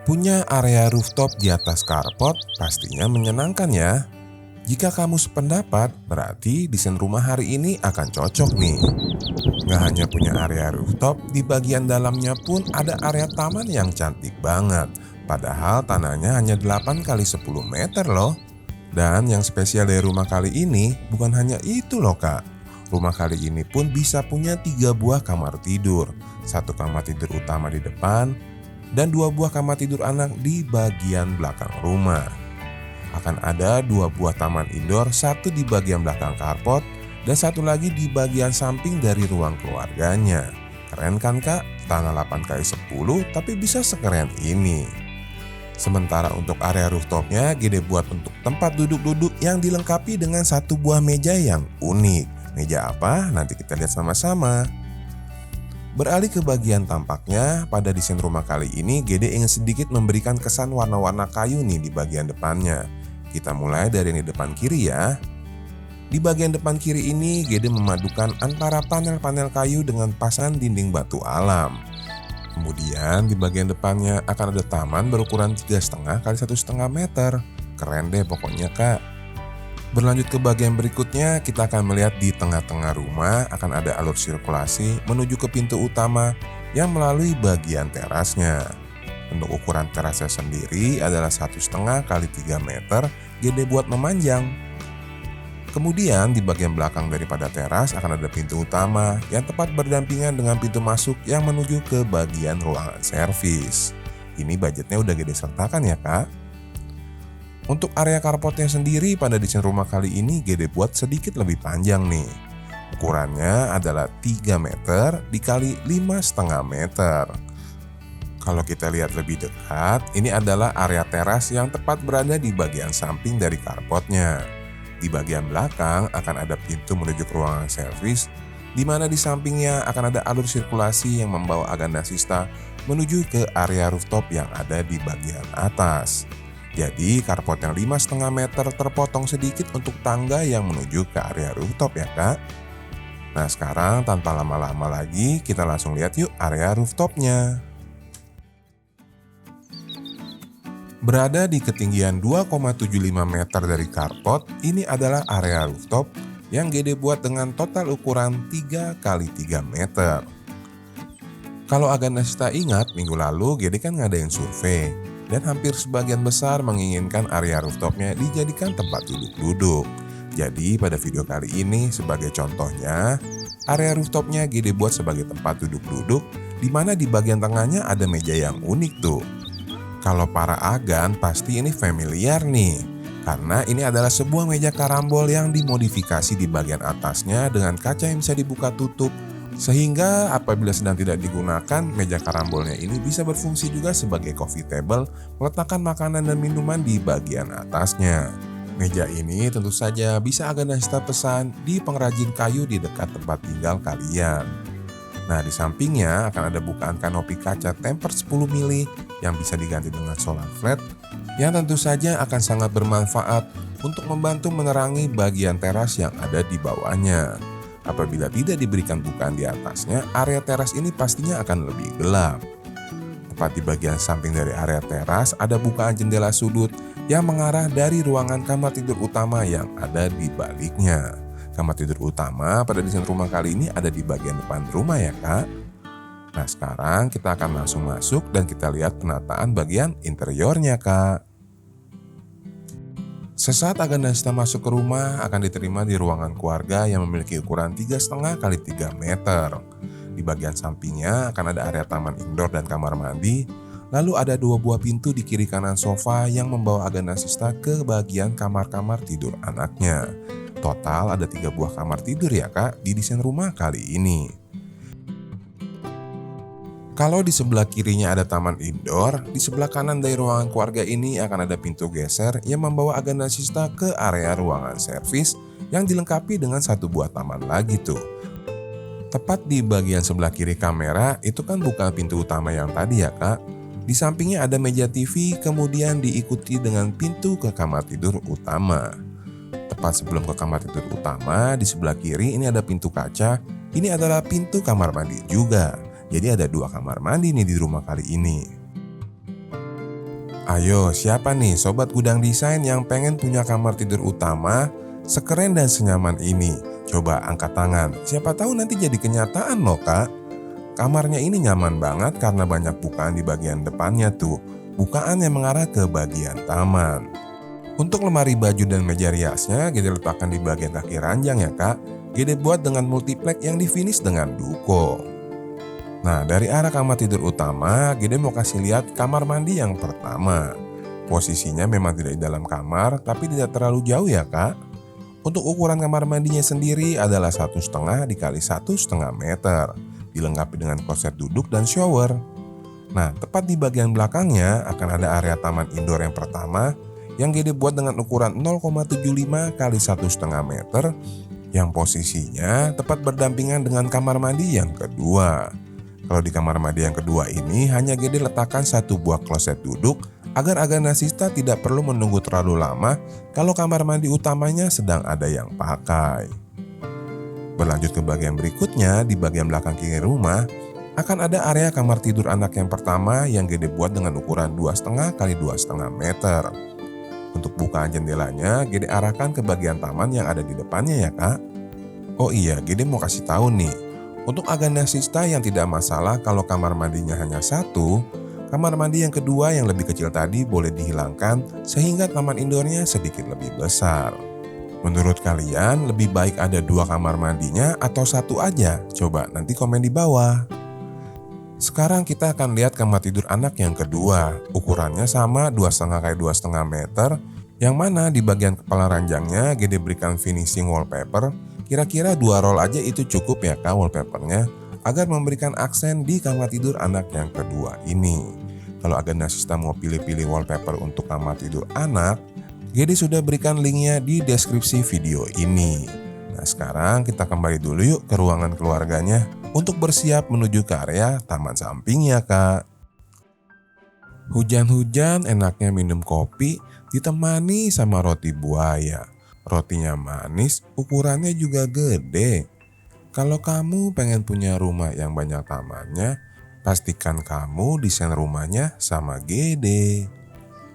Punya area rooftop di atas carport pastinya menyenangkan ya. Jika kamu sependapat, berarti desain rumah hari ini akan cocok nih. Nggak hanya punya area rooftop, di bagian dalamnya pun ada area taman yang cantik banget. Padahal tanahnya hanya 8 kali 10 meter loh. Dan yang spesial dari rumah kali ini bukan hanya itu loh kak. Rumah kali ini pun bisa punya 3 buah kamar tidur. 1 kamar tidur utama di depan, dan 2 buah kamar tidur anak di bagian belakang rumah. Akan ada 2 buah taman indoor, 1 di bagian belakang carport, dan 1 lagi di bagian samping dari ruang keluarganya. Keren kan kak? Tanah 8 kali 10 tapi bisa sekeren ini. Sementara untuk area rooftopnya gede buat untuk tempat duduk-duduk yang dilengkapi dengan 1 buah meja yang unik. Meja apa? Nanti kita lihat sama-sama. Beralih ke bagian tampaknya, pada desain rumah kali ini Gede ingin sedikit memberikan kesan warna-warna kayu nih di bagian depannya. Kita mulai dari yang di depan kiri ya. Di bagian depan kiri ini Gede memadukan antara panel-panel kayu dengan pasangan dinding batu alam. Kemudian di bagian depannya akan ada taman berukuran 3,5 kali 1,5 meter. Keren deh pokoknya kak. Berlanjut ke bagian berikutnya, kita akan melihat di tengah-tengah rumah akan ada alur sirkulasi menuju ke pintu utama yang melalui bagian terasnya. Untuk ukuran terasnya sendiri adalah 1,5 kali 3 meter, gede buat memanjang. Kemudian di bagian belakang daripada teras akan ada pintu utama yang tepat berdampingan dengan pintu masuk yang menuju ke bagian ruangan servis. Ini budgetnya udah Gede sertakan ya kak. Untuk area carportnya sendiri pada desain rumah kali ini Gede buat sedikit lebih panjang nih. Ukurannya adalah 3 meter dikali 5,5 meter. Kalau kita lihat lebih dekat, ini adalah area teras yang tepat berada di bagian samping dari carportnya. Di bagian belakang akan ada pintu menuju ke ruangan servis, di mana di sampingnya akan ada alur sirkulasi yang membawa agenda sista menuju ke area rooftop yang ada di bagian atas. Jadi carport yang 5,5 meter terpotong sedikit untuk tangga yang menuju ke area rooftop ya kak. Nah sekarang tanpa lama-lama lagi kita langsung lihat yuk area rooftopnya. Berada di ketinggian 2,75 meter dari carport, ini adalah area rooftop yang Gede buat dengan total ukuran 3 kali 3 meter. Kalau agak Nasista ingat, minggu lalu Gede kan ngadain survei. Dan hampir sebagian besar menginginkan area rooftopnya dijadikan tempat duduk-duduk. Jadi pada video kali ini sebagai contohnya, area rooftopnya Gede buat sebagai tempat duduk-duduk, di mana di bagian tengahnya ada meja yang unik tuh. Kalau para agan pasti ini familiar nih, karena ini adalah sebuah meja karambol yang dimodifikasi di bagian atasnya dengan kaca yang bisa dibuka tutup. Sehingga apabila sedang tidak digunakan, meja karambolnya ini bisa berfungsi juga sebagai coffee table, meletakkan makanan dan minuman di bagian atasnya. Meja ini tentu saja bisa agak Nasista pesan di pengrajin kayu di dekat tempat tinggal kalian. Nah di sampingnya akan ada bukaan kanopi kaca tempered 10 mili yang bisa diganti dengan solar flat, yang tentu saja akan sangat bermanfaat untuk membantu menerangi bagian teras yang ada di bawahnya. Apabila tidak diberikan bukaan di atasnya, area teras ini pastinya akan lebih gelap. Tepat di bagian samping dari area teras ada bukaan jendela sudut yang mengarah dari ruangan kamar tidur utama yang ada di baliknya. Kamar tidur utama pada desain rumah kali ini ada di bagian depan rumah ya kak. Nah sekarang kita akan langsung masuk dan kita lihat penataan bagian interiornya kak. Sesaat agak Nasista masuk ke rumah akan diterima di ruangan keluarga yang memiliki ukuran 3,5 kali 3 meter. Di bagian sampingnya akan ada area taman indoor dan kamar mandi. Lalu ada 2 buah pintu di kiri kanan sofa yang membawa agak Nasista ke bagian kamar-kamar tidur anaknya. Total ada 3 buah kamar tidur ya kak di desain rumah kali ini. Kalau di sebelah kirinya ada taman indoor, di sebelah kanan dari ruangan keluarga ini akan ada pintu geser yang membawa agak Nasista ke area ruangan servis yang dilengkapi dengan 1 buah taman lagi tuh. Tepat di bagian sebelah kiri kamera itu kan bukan pintu utama yang tadi ya kak. Di sampingnya ada meja TV, kemudian diikuti dengan pintu ke kamar tidur utama. Tepat sebelum ke kamar tidur utama, di sebelah kiri ini ada pintu kaca. Ini adalah pintu kamar mandi juga. Jadi ada 2 kamar mandi nih di rumah kali ini. Ayo, siapa nih sobat gudang desain yang pengen punya kamar tidur utama sekeren dan senyaman ini? Coba angkat tangan, siapa tahu nanti jadi kenyataan loh kak. Kamarnya ini nyaman banget karena banyak bukaan di bagian depannya tuh. Bukaan yang mengarah ke bagian taman. Untuk lemari baju dan meja riasnya, Gede letakkan di bagian kaki ranjang ya kak. Gede buat dengan multiplek yang difinish dengan duko. Nah, dari arah kamar tidur utama, Gede mau kasih lihat kamar mandi yang pertama. Posisinya memang tidak di dalam kamar, tapi tidak terlalu jauh ya kak. Untuk ukuran kamar mandinya sendiri adalah 1,5 dikali 1,5 meter, dilengkapi dengan kloset duduk dan shower. Nah, tepat di bagian belakangnya akan ada area taman indoor yang pertama, yang Gede buat dengan ukuran 0,75 kali 1,5 meter, yang posisinya tepat berdampingan dengan kamar mandi yang kedua. Kalau di kamar mandi yang kedua ini hanya Gede letakkan satu buah kloset duduk agar Aganasista tidak perlu menunggu terlalu lama kalau kamar mandi utamanya sedang ada yang pakai. Berlanjut ke bagian berikutnya, di bagian belakang kiri rumah akan ada area kamar tidur anak yang pertama yang Gede buat dengan ukuran 2,5 kali 2,5 meter. Untuk bukaan jendelanya Gede arahkan ke bagian taman yang ada di depannya ya kak. Oh iya, Gede mau kasih tahu nih. Untuk Aganasista yang tidak masalah kalau kamar mandinya hanya satu, kamar mandi yang kedua yang lebih kecil tadi boleh dihilangkan sehingga taman indoornya sedikit lebih besar. Menurut kalian lebih baik ada 2 kamar mandinya atau 1 aja? Coba nanti komen di bawah. Sekarang kita akan lihat kamar tidur anak yang kedua. Ukurannya sama 2,5 kali 2,5 meter, yang mana di bagian kepala ranjangnya Gede berikan finishing wallpaper. Kira-kira 2 roll aja itu cukup ya kak wallpapernya, agar memberikan aksen di kamar tidur anak yang kedua ini. Kalau Aganasista mau pilih-pilih wallpaper untuk kamar tidur anak, Gede sudah berikan linknya di deskripsi video ini. Nah sekarang kita kembali dulu yuk ke ruangan keluarganya untuk bersiap menuju ke area taman samping ya kak. Hujan-hujan enaknya minum kopi ditemani sama roti buaya. Rotinya manis, ukurannya juga gede. Kalau kamu pengen punya rumah yang banyak tamannya, pastikan kamu desain rumahnya sama Gede.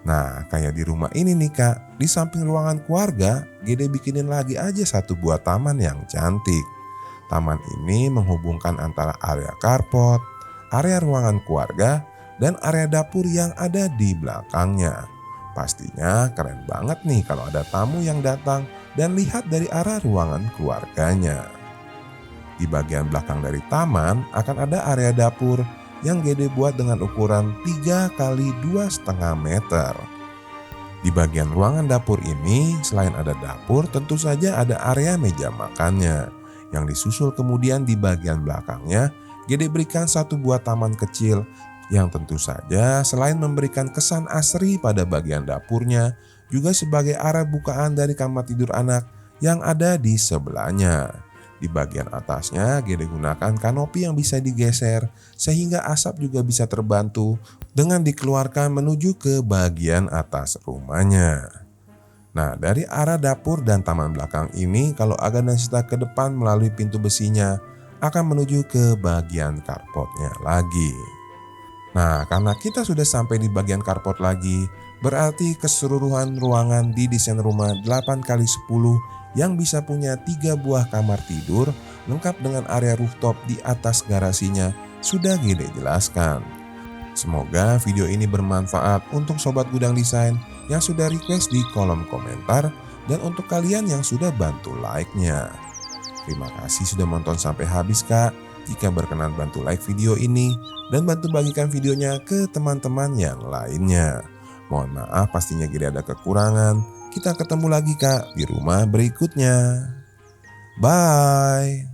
Nah, kayak di rumah ini nih kak, di samping ruangan keluarga, Gede bikinin lagi aja satu buah taman yang cantik. Taman ini menghubungkan antara area carport, area ruangan keluarga, dan area dapur yang ada di belakangnya. Pastinya keren banget nih kalau ada tamu yang datang dan lihat dari arah ruangan keluarganya. Di bagian belakang dari taman akan ada area dapur yang Gede buat dengan ukuran 3 kali 2,5 meter. Di bagian ruangan dapur ini selain ada dapur tentu saja ada area meja makannya. Yang disusul kemudian di bagian belakangnya Gede berikan satu buah taman kecil yang tentu saja selain memberikan kesan asri pada bagian dapurnya, juga sebagai arah bukaan dari kamar tidur anak yang ada di sebelahnya. Di bagian atasnya Gede gunakan kanopi yang bisa digeser sehingga asap juga bisa terbantu dengan dikeluarkan menuju ke bagian atas rumahnya. Nah dari arah dapur dan taman belakang ini kalau Aganasista ke depan melalui pintu besinya akan menuju ke bagian carportnya lagi. Nah, karena kita sudah sampai di bagian carport lagi, berarti keseluruhan ruangan di desain rumah 8x10 yang bisa punya 3 buah kamar tidur lengkap dengan area rooftop di atas garasinya sudah Gede jelaskan. Semoga video ini bermanfaat untuk sobat gudang desain yang sudah request di kolom komentar dan untuk kalian yang sudah bantu like-nya. Terima kasih sudah menonton sampai habis kak. Jika berkenan bantu like video ini dan bantu bagikan videonya ke teman-teman yang lainnya. Mohon maaf pastinya Gede ada kekurangan. Kita ketemu lagi kak di rumah berikutnya. Bye.